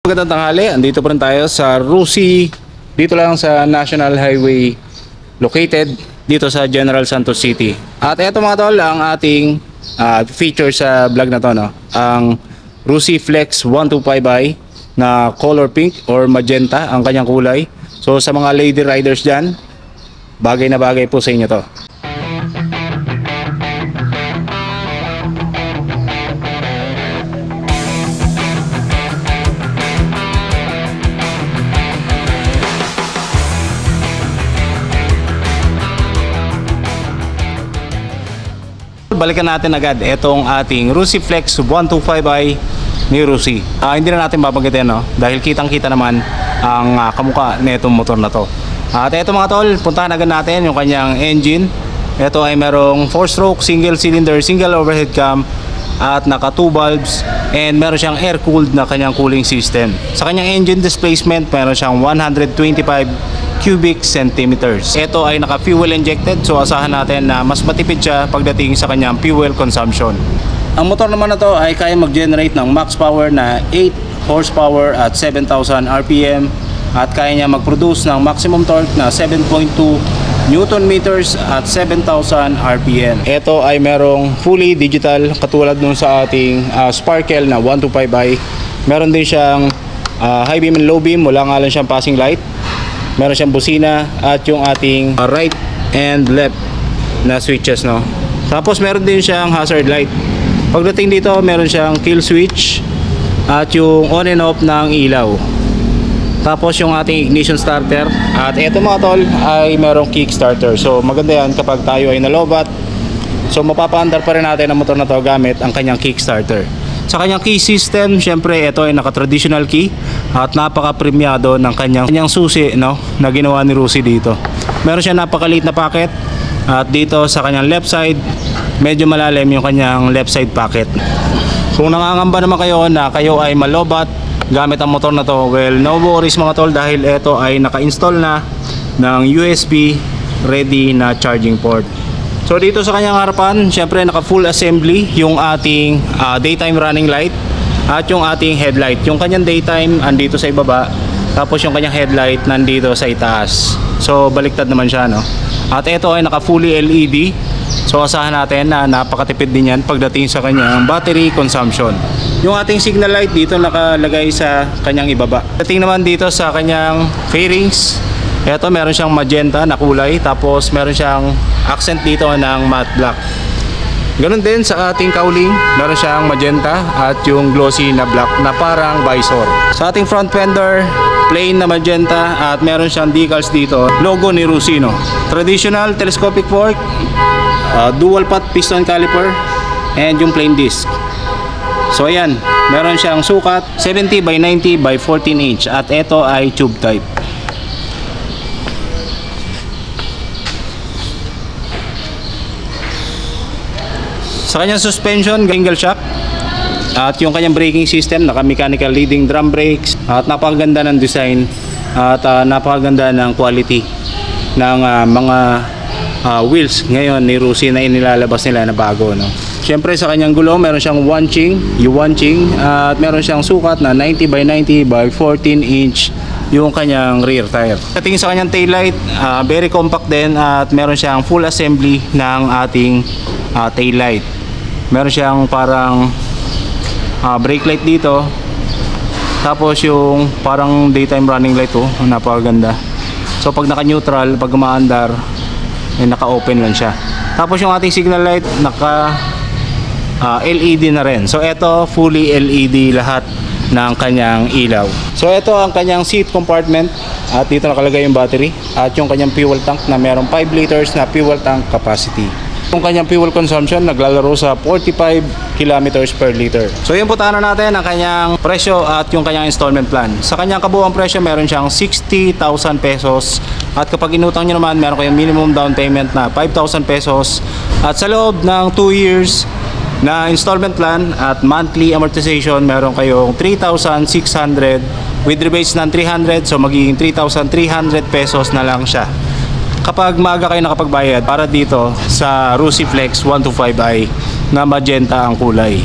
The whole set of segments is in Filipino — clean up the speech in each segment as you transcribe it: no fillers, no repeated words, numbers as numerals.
Magandang tanghali, andito pa rin tayo sa Rusi, dito lang sa National Highway located dito sa General Santos City. At eto mga tol, ang ating feature sa vlog na to, no? Ang Rusi Flex 125i na color pink or magenta ang kanyang kulay. So sa mga lady riders dyan, bagay na bagay po sa inyo to. Balikan natin agad itong ating Rusi Flex 125i ni Rusi. Hindi na natin babanggitin, no? Dahil kitang-kita naman ang kamukha nitong motor na to. At ito mga tol, puntahan agad natin yung kanyang engine. Ito ay merong 4-stroke, single cylinder, single overhead cam at naka 2 valves, and meron siyang air-cooled na kanyang cooling system. Sa kanyang engine displacement, meron siyang 125 cubic centimeters. Ito ay naka fuel injected, so asahan natin na mas matipid siya pagdating sa kanyang fuel consumption. Ang motor naman na to ay kaya mag-generate ng max power na 8 horsepower at 7,000 RPM at kaya niya mag-produce ng maximum torque na 7.2 Newton meters at 7,000 RPM. Ito ay merong fully digital katulad nung sa ating Sparkle na 125i. Meron din siyang high beam and low beam, wala nga lang siyang passing light. Meron siyang busina at yung ating right and left na switches, no? Tapos meron din siyang hazard light. Pagdating dito, meron siyang kill switch at yung on and off ng ilaw. Tapos yung ating ignition starter. At eto mga tol ay merong kickstarter. So maganda yan kapag tayo ay nalobat. So mapapaandar pa rin natin ang motor na to gamit ang kanyang kickstarter. Sa kanyang key system, syempre ito ay naka-traditional key at napaka-premiado ng kanyang susi, no, na ginawa ni Rusi dito. Meron siya napakaliit na pocket at dito sa kanyang left side, medyo malalim yung kanyang left side pocket. Kung nangangamba naman kayo na kayo ay malobat gamit ang motor na to, well, no worries mga tol dahil ito ay naka-install na ng USB ready na charging port. So dito sa kanyang harapan, syempre naka full assembly yung ating daytime running light at yung ating headlight. Yung kanyang daytime andito sa ibaba, tapos yung kanyang headlight nandito sa itaas. So baliktad naman siya, no? At ito ay naka fully LED. So asahan natin na napakatipid din yan pagdating sa kanyang battery consumption. Yung ating signal light dito nakalagay sa kanyang ibaba. Pagdating naman dito sa kanyang fairings, eto meron siyang magenta na kulay, tapos meron siyang accent dito ng matte black. Ganun din sa ating cowling, meron siyang magenta at yung glossy na black na parang visor. Sa ating front fender, plain na magenta at meron siyang decals dito, logo ni Rusi, no? Traditional telescopic fork, dual pot piston caliper, and yung plain disc. So ayan, meron siyang sukat 70 by 90 by 14 inch at ito ay tube type. Sa kanyang suspension, single shock. At yung kanyang braking system, naka-mechanical leading drum brakes. At napakaganda ng design at napakaganda ng quality ng mga wheels ngayon ni Rusi na inilalabas nila na bago, no? Siyempre sa kanyang gulong, meron siyang Yuanqing at meron siyang sukat na 90 by 90 by 14 inch yung kanyang rear tire. Katingin sa kanyang taillight, very compact din at meron siyang full assembly ng ating taillight. Meron siyang parang brake light dito. Tapos yung parang daytime running light, oh, napakaganda. So pag naka-neutral, pag umaandar, naka-open lang siya. Tapos yung ating signal light, naka LED na rin. So ito, fully LED lahat ng kanyang ilaw. So ito ang kanyang seat compartment at dito nakalagay yung battery at yung kanyang fuel tank na merong 5 liters na fuel tank capacity. Yung kanyang fuel consumption naglalaro sa 45 kilometers per liter. So yun po tana natin ang kanyang presyo at yung kanyang installment plan. Sa kanyang kabuuang presyo meron siyang 60,000 pesos at kapag inutang nyo naman meron kayong minimum down payment na 5,000 pesos at sa loob ng 2 years na installment plan at monthly amortization meron kayong 3,600 with rebates ng 300, so magiging 3,300 pesos na lang siya kapag maaga kayo nakapagbayad para dito sa Rusi Flex 125i na magenta ang kulay.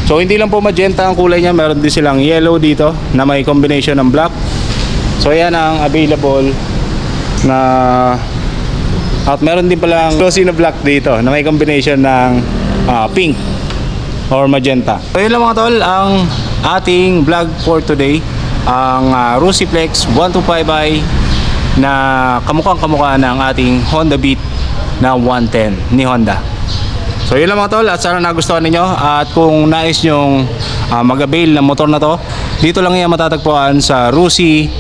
So hindi lang po magenta ang kulay niya, meron din silang yellow dito na may combination ng black. So yan ang available na, at meron din palang glossy na black dito na may combination ng pink or magenta. So yun lang mga tol ang ating vlog for today, ang Rusiflex 125i na kamukhang-kamukha ng ating Honda Beat na 110 ni Honda. So yun lang mga tol, at sana nagustuhan ninyo, at kung nais nyong mag-avail ng motor na to, dito lang yan matatagpuan sa Rusi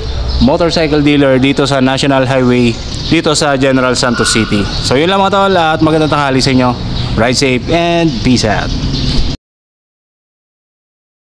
Motorcycle Dealer dito sa National Highway dito sa General Santos City. So yun lang mga tol, at magandang tanghali sa inyo. Ride safe and peace out.